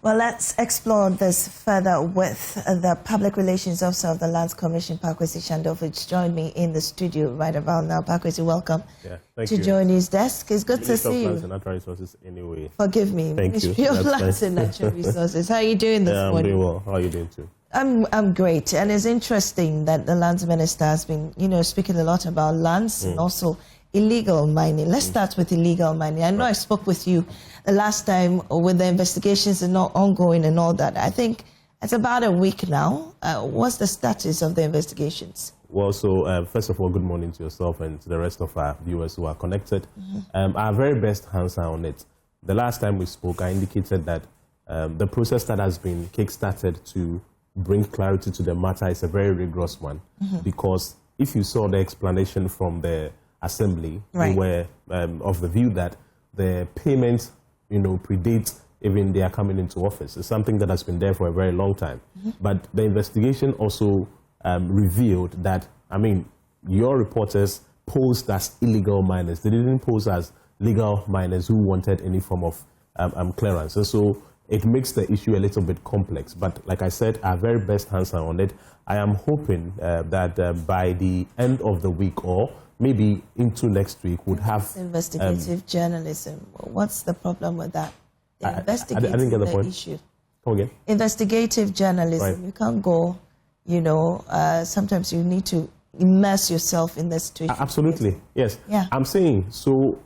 Well, let's explore this further with the Public Relations Officer of the Lands Commission, Paa Kwesi Schandorf, which joined me in the studio right about now. Paa Kwesi, welcome to join his desk. It's good to see you. Lands and Natural Resources anyway. Forgive me. Ministry of Lands and Natural Resources. How are you doing this morning? I'm doing well. How are you doing too? I'm great. And it's interesting that the Lands Minister has been, speaking a lot about lands and also illegal mining. Let's start with illegal mining. I know I spoke with you the last time with the investigations and not ongoing and all that. I think it's about a week now. What's the status of the investigations? Well, so first of all, good morning to yourself and to the rest of our viewers who are connected. Our very best hands are on it. The last time we spoke, I indicated that the process that has been kick-started to bring clarity to the matter is a very rigorous one, because if you saw the explanation from the Assembly, we were of the view that the payment, predates even they are coming into office. It's something that has been there for a very long time. But the investigation also revealed that, your reporters posed as illegal miners. They didn't pose as legal miners who wanted any form of clearance. And so it makes the issue a little bit complex. But like I said, our very best hands are on it. I am hoping that by the end of the week or maybe into next week would have investigative journalism. What's the problem with that? I didn't get the point. Issue. Come again? Investigative journalism. You can't go, sometimes you need to immerse yourself in the situation. Absolutely, yes. Yeah. I'm saying, so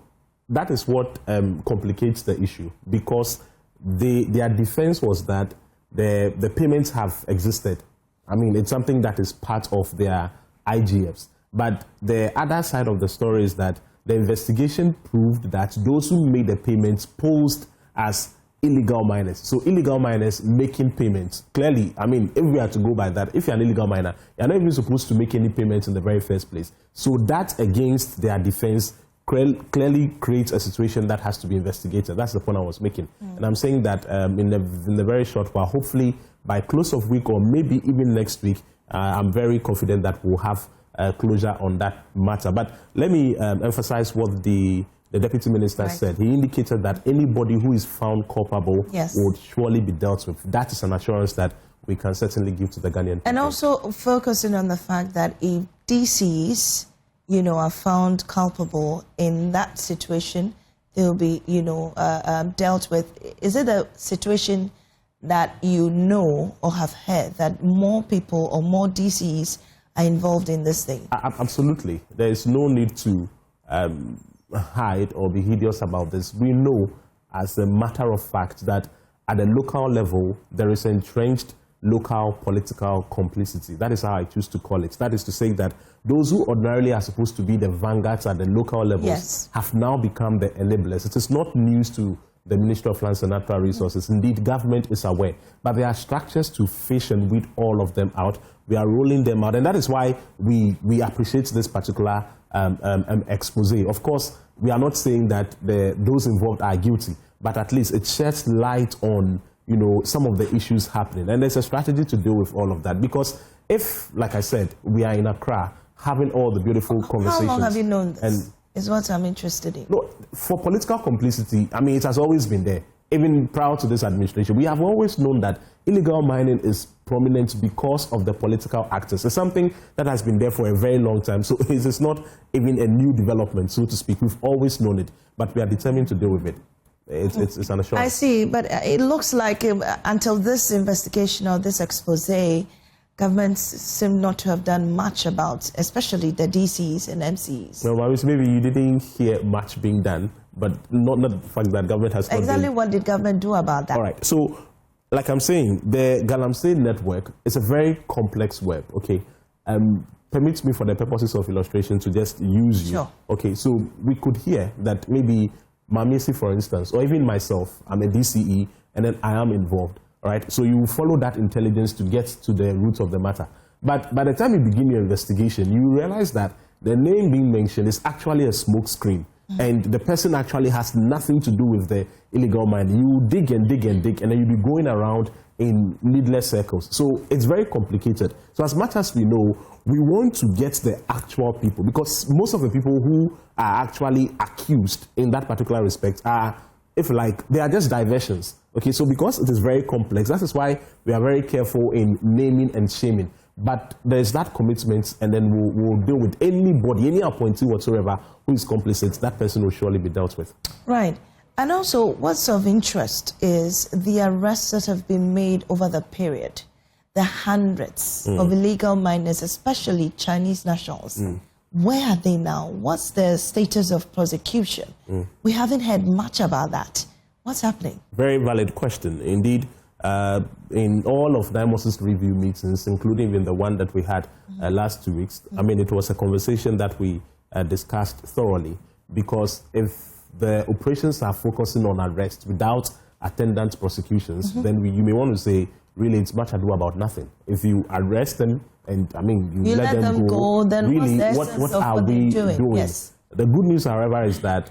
that is what complicates the issue, because their defense was that the payments have existed. It's something that is part of their IGFs. But the other side of the story is that the investigation proved that those who made the payments posed as illegal miners. So illegal miners making payments. Clearly, if we are to go by that, if you're an illegal miner, you're not even supposed to make any payments in the very first place. So that against their defense clearly creates a situation that has to be investigated. That's the point I was making. And I'm saying that in the very short while, hopefully by close of week or maybe even next week, I'm very confident that we'll have closure on that matter. But let me emphasize what the Deputy Minister said. He indicated that anybody who is found culpable would surely be dealt with. That is an assurance that we can certainly give to the Ghanaian people. And also focusing on the fact that if DCs, are found culpable in that situation, they'll be, dealt with. Is it a situation that or have heard that more people or more DCs are involved in this thing? Absolutely. There is no need to hide or be hideous about this. We know as a matter of fact that at a local level, there is entrenched local political complicity. That is how I choose to call it. That is to say that those who ordinarily are supposed to be the vanguards at the local levels have now become the enablers. It is not news to the Ministry of Lands and Natural Resources. Indeed, government is aware. But there are structures to fish and weed all of them out. We are rolling them out. And that is why we appreciate this particular expose. Of course, we are not saying that those involved are guilty, but at least it sheds light on some of the issues happening. And there's a strategy to deal with all of that. Because if, like I said, we are in Accra having all the beautiful conversations. How long have you known this? Is what I'm interested in. No, for political complicity, it has always been there. Even prior to this administration, we have always known that illegal mining is prominent because of the political actors. It's something that has been there for a very long time. So it is not even a new development, so to speak. We've always known it, but we are determined to deal with it. It's an assurance. I see, but it looks like until this investigation or this expose, governments seem not to have done much about, especially the DCs and MCs. No, maybe you didn't hear much being done, but not the fact that government has not exactly what did government do about that? All right, so like I'm saying, the Galamsey network is a very complex web, okay? Permit me for the purposes of illustration to just use you. Sure. Okay, so we could hear that maybe Mamisi, for instance, or even myself, I'm a DCE, and then I am involved. All right, so you follow that intelligence to get to the root of the matter. But by the time you begin your investigation, you realize that the name being mentioned is actually a smoke screen. And the person actually has nothing to do with the illegal mining. You dig and dig and dig, and then you'll be going around in needless circles. So it's very complicated. So as much as we know, we want to get the actual people, because most of the people who are actually accused in that particular respect are, if like, they are just diversions. Okay, so because it is very complex, that is why we are very careful in naming and shaming. But there's that commitment, and then we'll deal with anybody, any appointee whatsoever who is complicit. That person will surely be dealt with. Right. And also, what's of interest is the arrests that have been made over the period. The hundreds of illegal miners, especially Chinese nationals. Where are they now? What's the status of prosecution? We haven't heard much about that. What's happening? Very valid question. Indeed, in all of Dimos's review meetings, including in the one that we had last 2 weeks, I mean, it was a conversation that we discussed thoroughly, because if the operations are focusing on arrest without attendant prosecutions, then you may want to say, really, it's much ado about nothing. If you arrest them and, I mean, you let them go, then really, what are we doing? Yes. The good news, however, is that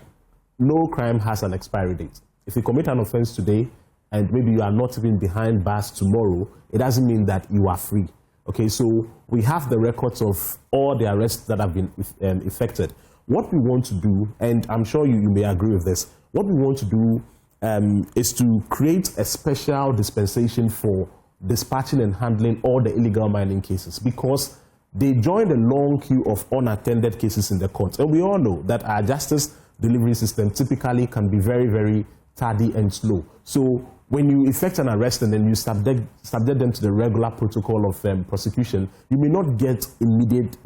no crime has an expiry date. If you commit an offense today and maybe you are not even behind bars tomorrow, it doesn't mean that you are free. Okay, so we have the records of all the arrests that have been effected. What we want to do, and I'm sure you may agree with this, what we want to do is to create a special dispensation for dispatching and handling all the illegal mining cases, because they join the long queue of unattended cases in the courts. And we all know that our justice delivery system typically can be very, very tardy and slow. So when you effect an arrest and then you subject them to the regular protocol of prosecution, you may not get immediate,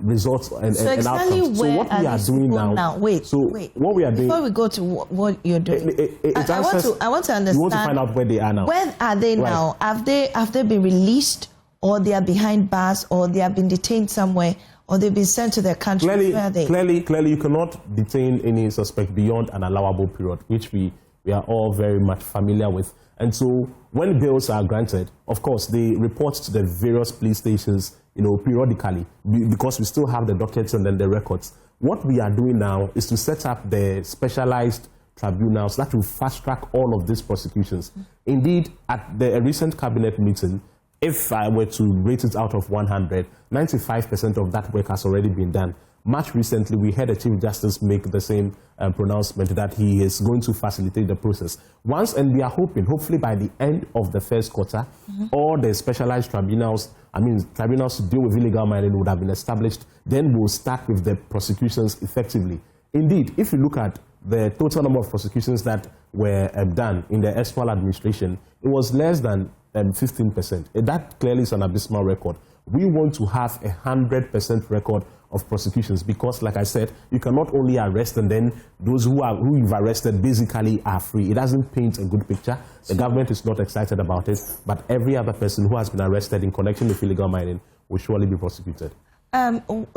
results and outcomes. So what we are doing now. Wait. What we are doing. Before we go to what you're doing, I want to understand. You want to find out where they are now. Where are they now? Have they been released, or they are behind bars, or they have been detained somewhere, or they've been sent to their country? Where are they? Clearly, you cannot detain any suspect beyond an allowable period, which we are all very much familiar with. And so when bails are granted, of course, they report to the various police stations, periodically, because we still have the dockets and then the records. What we are doing now is to set up the specialized tribunals that will fast-track all of these prosecutions. Indeed, at the recent cabinet meeting, if I were to rate it out of 100, 95% of that work has already been done. Much recently, we had a Chief Justice make the same pronouncement that he is going to facilitate the process. And we are hoping, hopefully by the end of the first quarter, all the specialized tribunals to deal with illegal mining would have been established. Then we'll start with the prosecutions effectively. Indeed, if you look at the total number of prosecutions that were done in the erstwhile administration, it was less than 15%. That clearly is an abysmal record. We want to have 100% record of prosecutions, because, like I said, you cannot only arrest and then those who you've arrested basically are free. It doesn't paint a good picture. The government is not excited about it, but every other person who has been arrested in connection with illegal mining will surely be prosecuted.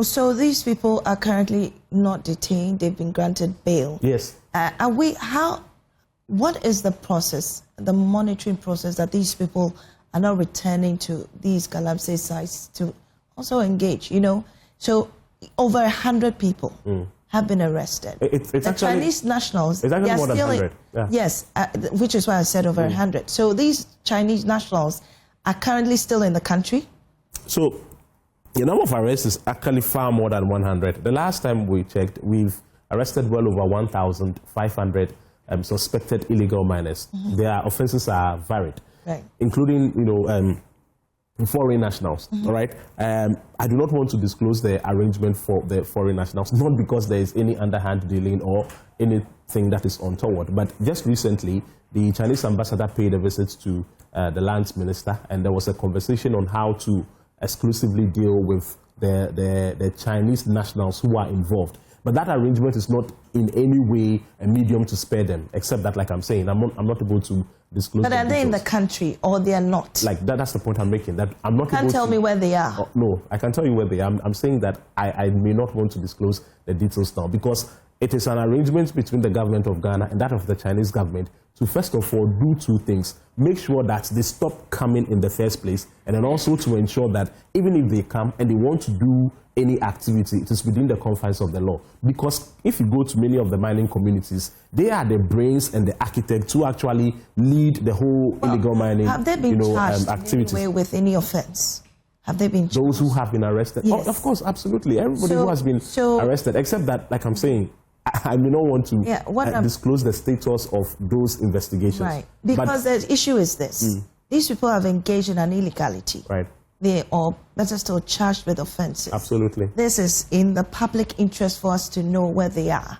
So these people are currently not detained; they've been granted bail. Yes. What is the process, the monitoring process, that these people are now returning to these Galamsey sites to also engage? So over 100 people have been arrested. The Chinese nationals, it's actually more than 100. Yes, which is why I said over 100. So these Chinese nationals are currently still in the country? So the number of arrests is actually far more than 100. The last time we checked, we've arrested well over 1,500 suspected illegal miners. Their offenses are varied, including, foreign nationals, all right? I do not want to disclose the arrangement for the foreign nationals, not because there is any underhand dealing or anything that is untoward, but just recently, the Chinese ambassador paid a visit to the lands minister, and there was a conversation on how to exclusively deal with the Chinese nationals who are involved. But that arrangement is not in any way a medium to spare them, except that, like I'm saying, I'm not able to disclose. But are they in the country, or they are not? Like that's the point I'm making. That I'm not. You can't tell me where they are. No, I can tell you where they are. I'm saying that I may not want to disclose the details now, because it is an arrangement between the government of Ghana and that of the Chinese government to, first of all, do two things. Make sure that they stop coming in the first place, and then also to ensure that even if they come and they want to do any activity, it is within the confines of the law. Because if you go to many of the mining communities, they are the brains and the architects who actually lead the whole illegal mining have they been charged activities. In any way with any offense? Have they been charged? Those who have been arrested? Yes. Oh, of course, absolutely. Everybody who has been arrested, except that, like I'm saying, I may not want to disclose the status of those investigations. Right. Because the issue is this. These people have engaged in an illegality. Right. They are, better still, charged with offenses. Absolutely. This is in the public interest for us to know where they are.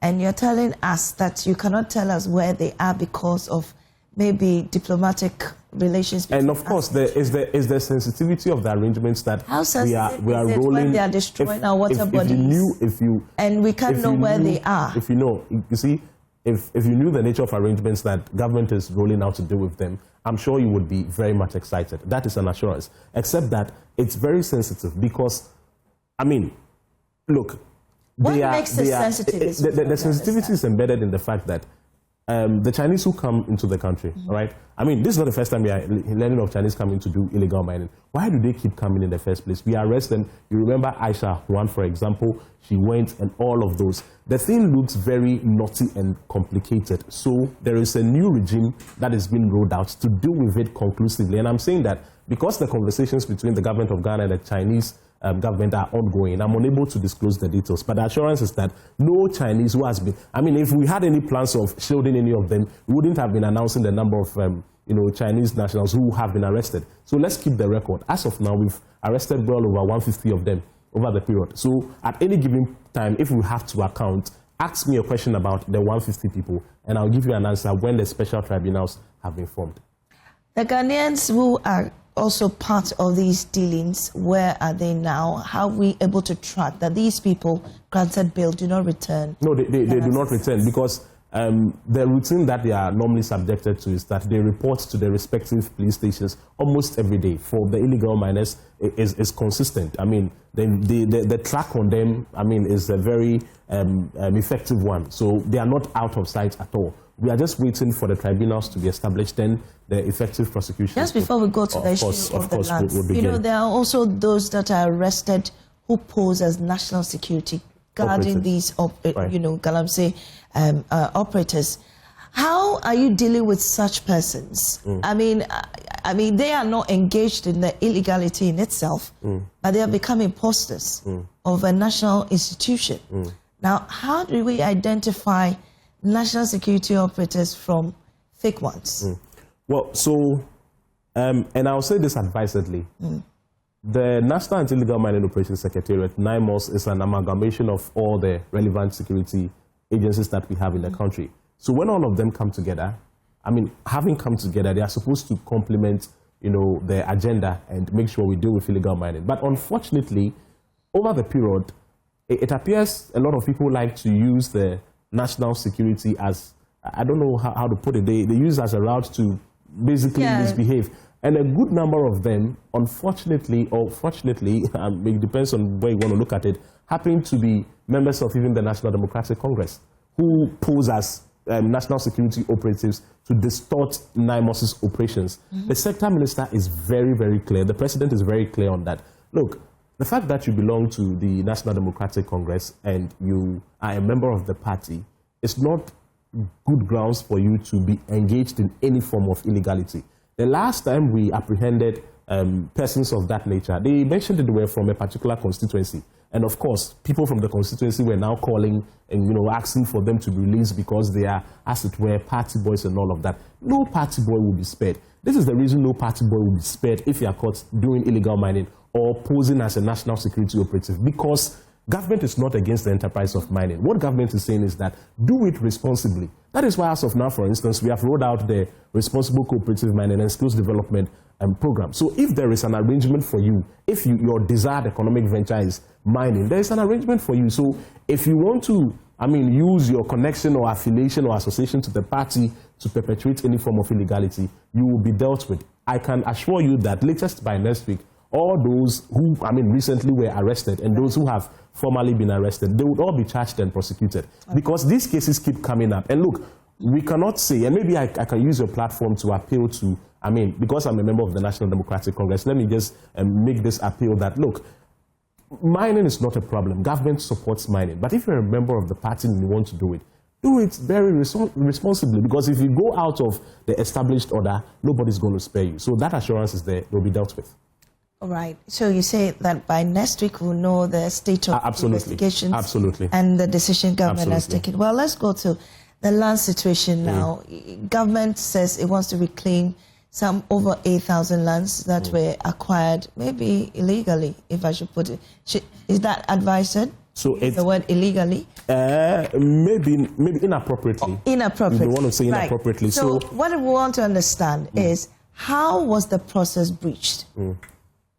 And you're telling us that you cannot tell us where they are because of maybe diplomatic relations. And of course, there is the sensitivity of the arrangements that we are rolling. When they are destroying our water bodies, and we can't know where they are. If you know, you see, if you knew the nature of arrangements that government is rolling out to deal with them, I'm sure you would be very much excited. That is an assurance. Except that it's very sensitive because, I mean, look. What makes it sensitive? The sensitivity is embedded in the fact that the Chinese who come into the country, right? I mean, this is not the first time we are learning of Chinese coming to do illegal mining. Why do they keep coming in the first place? We arrest them. You remember Aisha Juan, for example, she went and all of those. The thing looks very knotty and complicated. So there is a new regime that is being rolled out to deal with it conclusively. And I'm saying that because the conversations between the government of Ghana and the Chinese government are ongoing, I'm unable to disclose the details. But the assurance is that no Chinese who has been, I mean, if we had any plans of shielding any of them, we wouldn't have been announcing the number of Chinese nationals who have been arrested. So let's keep the record. As of now, we've arrested well over 150 of them over the period. So at any given time, if we have to account, ask me a question about the 150 people, and I'll give you an answer when the special tribunals have been formed. The Ghanaians who are also part of these dealings, where are they now? How are we able to track that these people granted bail do not return? No, they do not return because the routine that they are normally subjected to is that they report to their respective police stations almost every day. For the illegal miners, is consistent. I mean, the track on them, I mean, is a very effective one. So they are not out of sight at all. We are just waiting for the tribunals to be established, then the effective prosecution. Just before we go to the issue of the lands, there are also those that are arrested who pose as national security, guarding these, Galamsey operators. How are you dealing with such persons? I mean, they are not engaged in the illegality in itself, but they are becoming imposters of a national institution. Now, how do we identify national security operators from fake ones? Well, so, and I'll say this advisedly. The National Anti-Illegal Mining Operations Secretariat, NIMOS, is an amalgamation of all the relevant security agencies that we have in the country. So when all of them come together, I mean, having come together, they are supposed to complement, the agenda and make sure we deal with illegal mining. But unfortunately, over the period, it appears a lot of people like to use the national security as, I don't know how to put it, they use it as a route to basically misbehave. And a good number of them, unfortunately or fortunately, it depends on where you want to look at it, happen to be members of even the National Democratic Congress, who pose as national security operatives to distort NIMOS's operations. The sector minister is very, very clear. The president is very clear on that. Look, the fact that you belong to the National Democratic Congress and you are a member of the party is not good grounds for you to be engaged in any form of illegality. The last time we apprehended persons of that nature, they mentioned that they were from a particular constituency. And of course, people from the constituency were now calling and asking for them to be released because they are, as it were, party boys and all of that. No party boy will be spared. This is the reason no party boy will be spared if you are caught doing illegal mining or posing as a national security operative, because government is not against the enterprise of mining. What government is saying is that do it responsibly. That is why, as of now, for instance, we have rolled out the Responsible Cooperative Mining and Skills Development Program. So if there is an arrangement for you, if your desired economic venture is mining, there is an arrangement for you. So if you want to, use your connection or affiliation or association to the party to perpetuate any form of illegality, you will be dealt with. I can assure you that latest by next week, all those who, recently were arrested and those who have formally been arrested, they would all be charged and prosecuted. Because these cases keep coming up. And look, we cannot say, and maybe I can use your platform to appeal to, because I'm a member of the National Democratic Congress, let me just make this appeal that, look, mining is not a problem. Government supports mining. But if you're a member of the party and you want to do it very responsibly, because if you go out of the established order, nobody's going to spare you. So that assurance is there, will be dealt with. All right. So you say that by next week we'll know the state of investigations and the decision government has taken. Well, let's go to the land situation now. Government says it wants to reclaim some over 8,000 lands that were acquired, maybe illegally, if I should put it. Is that advised? So it's the word illegally? Maybe inappropriately. Inappropriately. You want to say inappropriately. Right. So what we want to understand is how was the process breached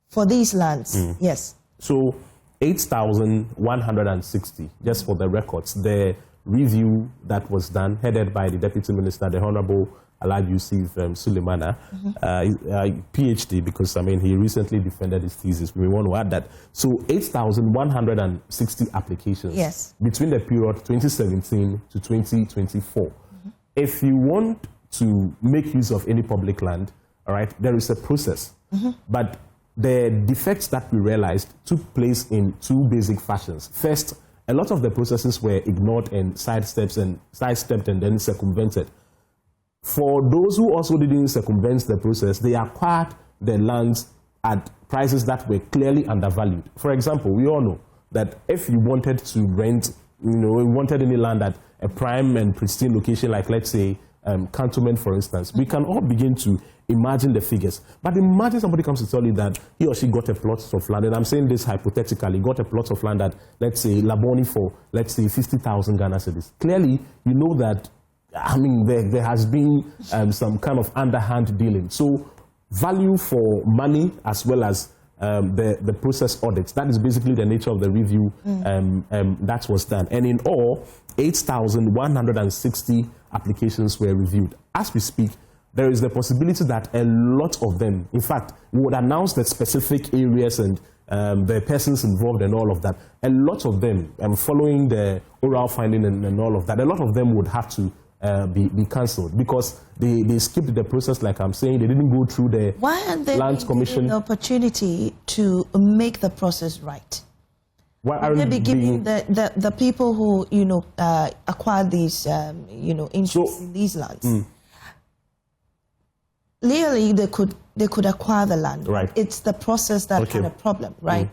for these lands? Yes. So 8,160, just for the records, the review that was done, headed by the Deputy Minister, the Honorable Alhaji Yusuf Sulemana, PhD, because, I mean, he recently defended his thesis. We want to add that. So 8,160 applications between the period 2017 to 2024. If you want to make use of any public land, all right, there is a process. But the defects that we realized took place in two basic fashions. First, a lot of the processes were ignored and sidestepped and then circumvented. For those who also didn't circumvent the process, they acquired the lands at prices that were clearly undervalued. For example, we all know that if you wanted to rent, wanted any land at a prime and pristine location, like let's say Cantonment, for instance, we can all begin to imagine the figures. But imagine somebody comes to tell you that he or she got a plot of land, and I'm saying this hypothetically, got a plot of land at, let's say, Laboni for, let's say, 50,000 Ghana cedis. Clearly, you know that, I mean, there has been some kind of underhand dealing. So value for money as well as the process audits. That is basically the nature of the review that was done. And in all, 8,160 applications were reviewed. As we speak, there is the possibility that a lot of them, in fact, we would announce the specific areas and the persons involved and all of that. A lot of them, following the oral finding and all of that, a lot of them would have to be cancelled because they skipped the process, like I'm saying. They didn't go through the Lands Commission. The opportunity to make the process right. Why aren't they be giving the people who acquired these interests in these lands? Legally, they could acquire the land. Right. It's the process that had a problem, right?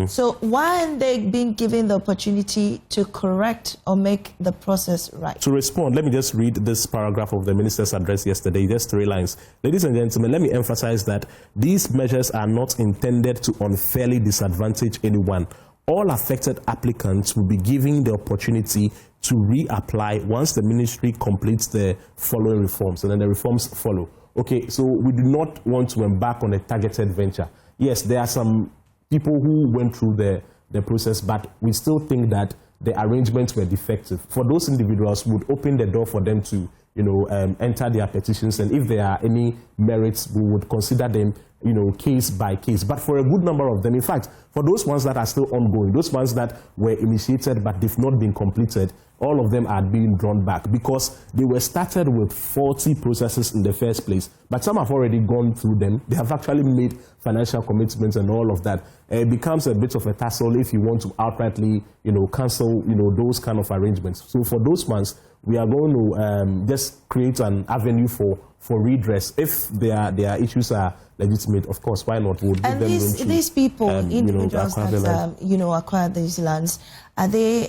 So why aren't they being given the opportunity to correct or make the process right? To respond, let me just read this paragraph of the minister's address yesterday, just 3 lines. Ladies and gentlemen, let me emphasize that these measures are not intended to unfairly disadvantage anyone. All affected applicants will be given the opportunity to reapply once the ministry completes the following reforms, and then the reforms follow. Okay, so we do not want to embark on a targeted venture. Yes, there are some people who went through the process, but we still think that the arrangements were defective. For those individuals, we would open the door for them to, enter their petitions, and if there are any merits, we would consider them, case by case. But for a good number of them, in fact, for those ones that are still ongoing, those ones that were initiated but they've not been completed, all of them are being drawn back because they were started with faulty processes in the first place. But some have already gone through them. They have actually made financial commitments and all of that. It becomes a bit of a tussle if you want to outrightly, cancel, those kind of arrangements. So for those ones, we are going to just create an avenue for redress. If their issues are legitimate, of course, why not? We'll give them these people, individuals that acquire these lands, are they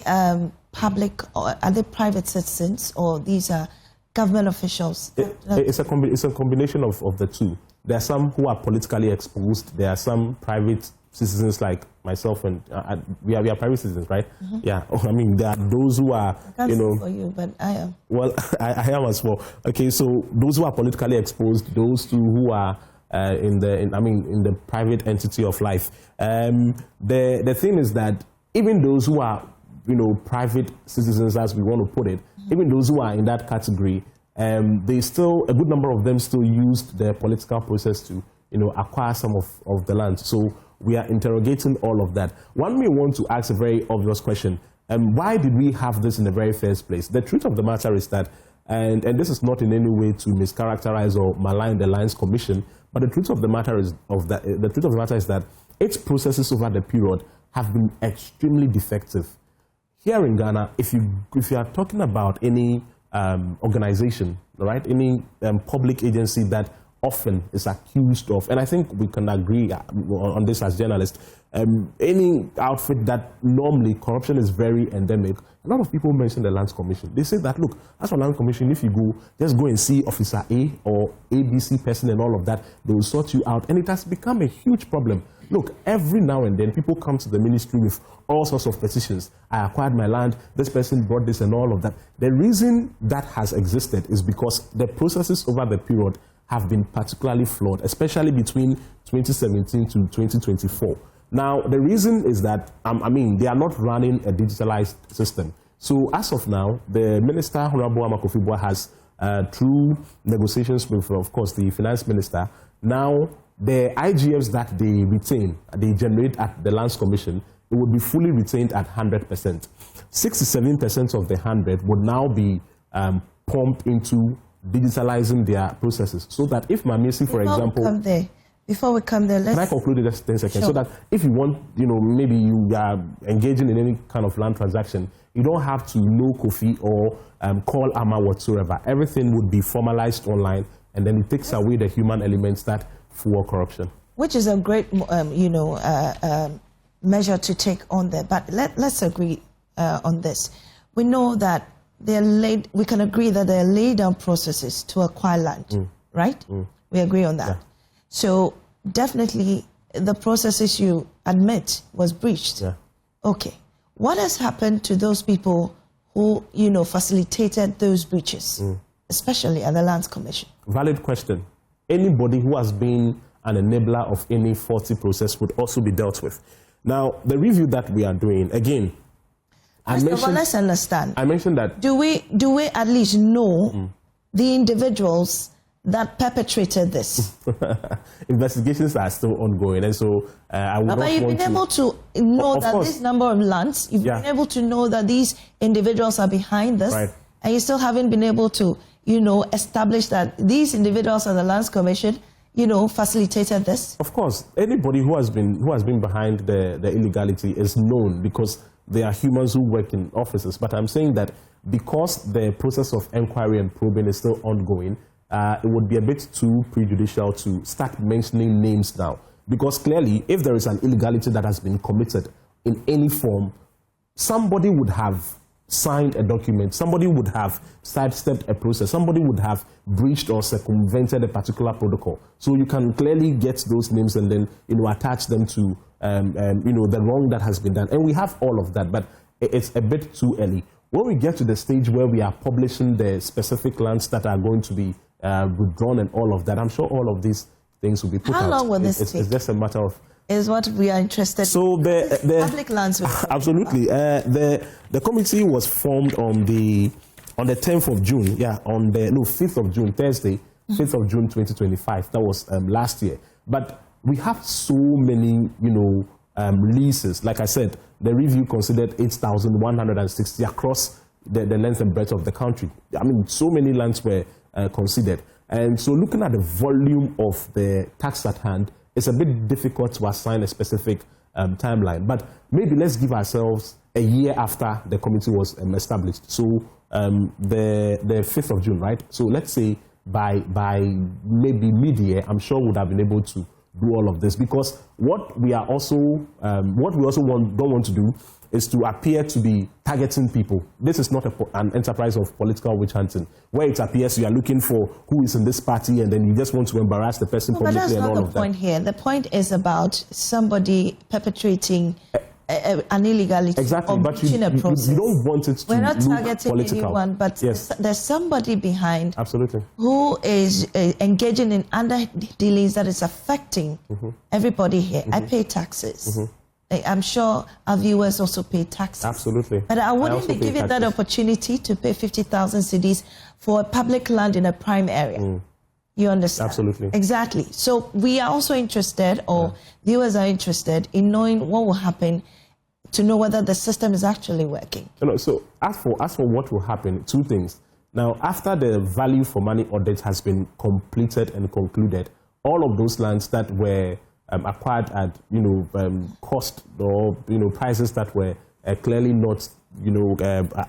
public or are they private citizens, or these are government officials? It's a combination of the two. There are some who are politically exposed. There are some private citizens like myself, and we are private citizens, right? Yeah. I mean, there are those who are, I can't speak for you, but I am. Well, I am as well. Okay, so those who are politically exposed, those who are in the private entity of life. The thing is that even those who are, private citizens, as we want to put it, even those who are in that category, a good number of them still used the political process to, acquire some of the land. So we are interrogating all of that. One may want to ask a very obvious question. Why did we have this in the very first place? The truth of the matter is that, and this is not in any way to mischaracterize or malign the Lands Commission, but the truth of the matter is that its processes over the period have been extremely defective. Here in Ghana, if you are talking about any organization, right, any public agency that often is accused of, and I think we can agree on this as journalists, any outfit that normally corruption is very endemic, a lot of people mention the Lands Commission. They say that, look, as for Land Commission, if you go, just go and see Officer A or ABC person and all of that, they will sort you out. And it has become a huge problem. Look, every now and then, people come to the ministry with all sorts of petitions. I acquired my land, this person brought this and all of that. The reason that has existed is because the processes over the period have been particularly flawed, especially between 2017 to 2024. Now, the reason is that, they are not running a digitalized system. So, as of now, the Minister, Honorable Amakofibua, has, through negotiations with, of course, the Finance Minister, now the IGFs that they generate at the Lands Commission, it would be fully retained at 100%. 67% of the 100 would now be pumped into digitalizing their processes, so that if Mamesi, for example... Before we come there, can I conclude in just 10 seconds? Sure. So that if you want, maybe you are engaging in any kind of land transaction, you don't have to know Kofi or call Ama whatsoever. Everything would be formalized online, and then it takes away the human elements that fuel corruption. Which is a great, measure to take on there. But let's agree on this. We know that we can agree that there are laid down processes to acquire land, right? We agree on that. Yeah. So definitely the processes you admit was breached. Yeah. Okay. What has happened to those people who, facilitated those breaches, especially at the Lands Commission? Valid question. Anybody who has been an enabler of any faulty process would also be dealt with. Now, the review that we are doing, again, let's understand. I mentioned that... Do we at least know the individuals that perpetrated this? Investigations are still ongoing, and so I would not want to... But you've been able to know that this number of lands, you've been able to know that these individuals are behind this, right, and you still haven't been able to, establish that these individuals at the Lands Commission, facilitated this? Of course, anybody who has been behind the illegality is known, because they are humans who work in offices. But I'm saying that because the process of inquiry and probing is still ongoing, it would be a bit too prejudicial to start mentioning names now. Because clearly, if there is an illegality that has been committed in any form, somebody would have signed a document, somebody would have sidestepped a process, somebody would have breached or circumvented a particular protocol. So you can clearly get those names and then, attach them to, the wrong that has been done. And we have all of that, but it's a bit too early. When we get to the stage where we are publishing the specific lands that are going to be withdrawn and all of that, I'm sure all of these things will be put out. How long will this take? It's just a matter of... Is what we are interested in. So the public lands... Absolutely. The committee was formed on the 10th of June, 5th of June, Thursday, 5th of June 2025. That was last year. But we have so many, leases. Like I said, the review considered 8,160 across the length and breadth of the country. So many lands were considered. And so looking at the volume of the tax at hand, it's a bit difficult to assign a specific timeline. But maybe let's give ourselves a year after the committee was established. So the 5th of June, right? So let's say by maybe mid-year, I'm sure we would have been able to do all of this. Because what we also don't want to do is to appear to be targeting people. This is not an enterprise of political witch hunting, where it appears you are looking for who is in this party and then you just want to embarrass the person publicly and all of that. But that's not the point here. The point is about somebody perpetrating an illegality, exactly, or breaching a process. You don't want it to We're not look targeting political. anyone, but yes, there's somebody behind, absolutely, who is engaging in under-dealings that is affecting everybody here. I pay taxes. I'm sure our viewers also pay taxes. Absolutely. But I wouldn't be given that opportunity to pay 50,000 cedis for a public land in a prime area. You understand? Absolutely. Exactly. So we are also interested, or viewers are interested, in knowing what will happen, to know whether the system is actually working. So as for what will happen, two things. Now, after the value for money audit has been completed and concluded, all of those lands that were acquired at cost or prices that were clearly not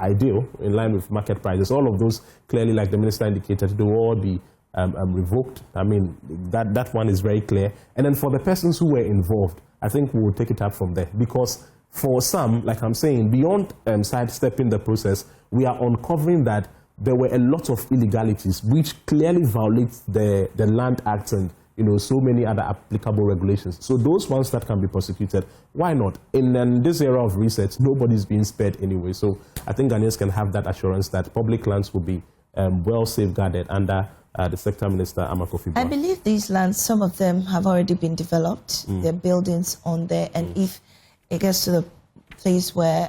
ideal in line with market prices, all of those clearly, like the minister indicated, they will all be revoked. I mean, that one is very clear. And then for the persons who were involved, I think we will take it up from there. Because for some, like I'm saying, beyond sidestepping the process, we are uncovering that there were a lot of illegalities which clearly violate the Land Act and so many other applicable regulations. So those ones that can be prosecuted, why not? In this era of research, nobody's being spared anyway. So I think Ghanaians can have that assurance that public lands will be well safeguarded under the Sector Minister, Amakofi. I believe these lands, some of them have already been developed. There are buildings on there. And if it gets to the place where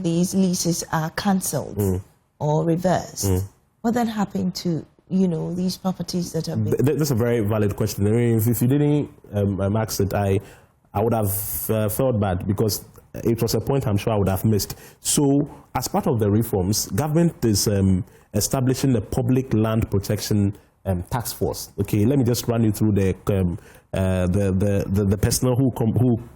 these leases are cancelled or reversed, what then happened to these properties that are being... That's a very valid question. I mean, if you didn't ask it, I would have felt bad because it was a point I'm sure I would have missed. So, as part of the reforms, government is establishing a public land protection task force. Okay, let me just run you through the personnel who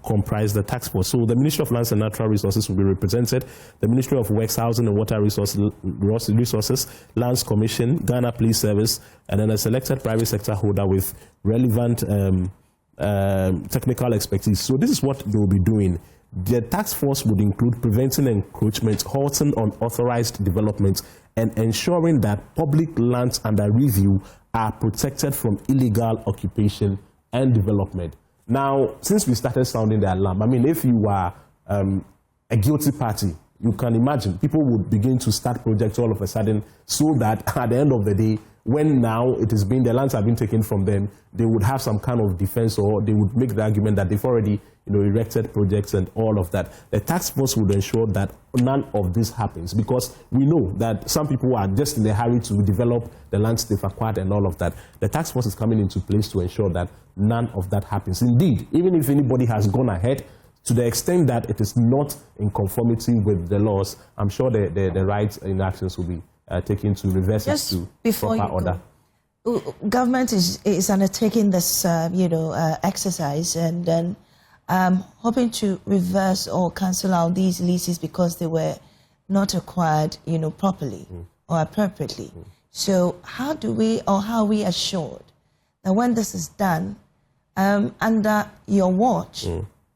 comprise the task force. So the Ministry of Lands and Natural Resources will be represented, the Ministry of Works, Housing and Water Resources, Lands Commission, Ghana Police Service, and then a selected private sector holder with relevant technical expertise. So this is what they will be doing. The task force would include preventing encroachment, halting unauthorized development, and ensuring that public lands under review are protected from illegal occupation and development. Now, since we started sounding the alarm, I mean, if you are a guilty party, you can imagine people would begin to start projects all of a sudden so that at the end of the day, when now the lands have been taken from them, they would have some kind of defense, or they would make the argument that they've already erected projects and all of that. The task force would ensure that none of this happens, because we know that some people are just in a hurry to develop the lands they've acquired and all of that. The task force is coming into place to ensure that none of that happens. Indeed, even if anybody has gone ahead, to the extent that it is not in conformity with the laws, I'm sure the right actions will be taken to reverse it to proper order. Government is undertaking this, exercise, and then hoping to reverse or cancel out these leases because they were not acquired, properly or appropriately. So how are we assured that when this is done under your watch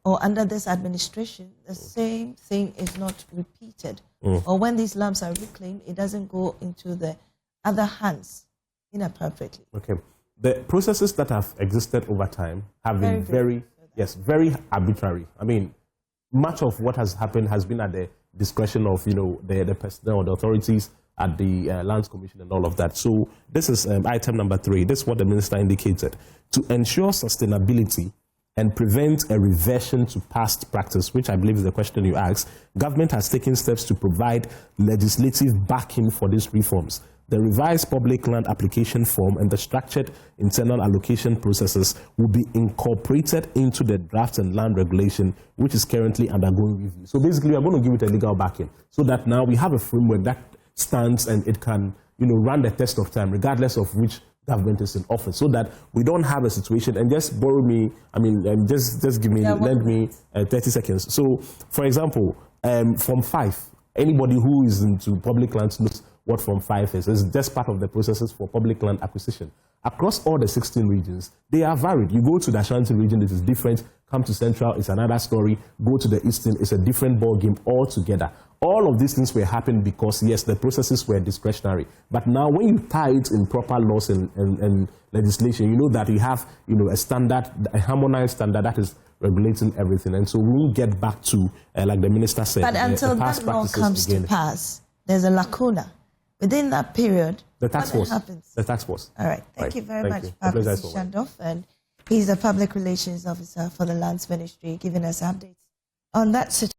or under this administration, the same thing is not repeated? Or when these lands are reclaimed, it doesn't go into the other hands inappropriately? Okay. The processes that have existed over time have been very arbitrary. I mean, much of what has happened has been at the discretion of, the personnel or the authorities at the Lands Commission and all of that. So this is item number 3. This is what the minister indicated. To ensure sustainability and prevent a reversion to past practice, which I believe is the question you asked, government has taken steps to provide legislative backing for these reforms. The revised public land application form and the structured internal allocation processes will be incorporated into the draft and land regulation, which is currently undergoing review. So basically, we are going to give it a legal backing so that now we have a framework that stands and it can, run the test of time, regardless of which government is in office, so that we don't have a situation. And just borrow me, just give me, lend me 30 seconds. So, for example, Form 5, anybody who is into public lands knows what Form 5 is. It's just part of the processes for public land acquisition. Across all the 16 regions, they are varied. You go to the Ashanti region, it is different. Come to Central, it's another story. Go to the Eastern, it's a different ballgame altogether. All of these things were happening because, yes, the processes were discretionary. But now when you tie it in proper laws and legislation, you know that you have, a standard, a harmonized standard that is regulating everything. And so we will get back to, like the minister said, but until that law comes to pass, there's a lacuna. Within that period, the task force happens? The task force. All right. Thank you very much, Paa Kwesi Schandorf. And he's the Public Relations Officer for the Lands Ministry, giving us updates on that situation.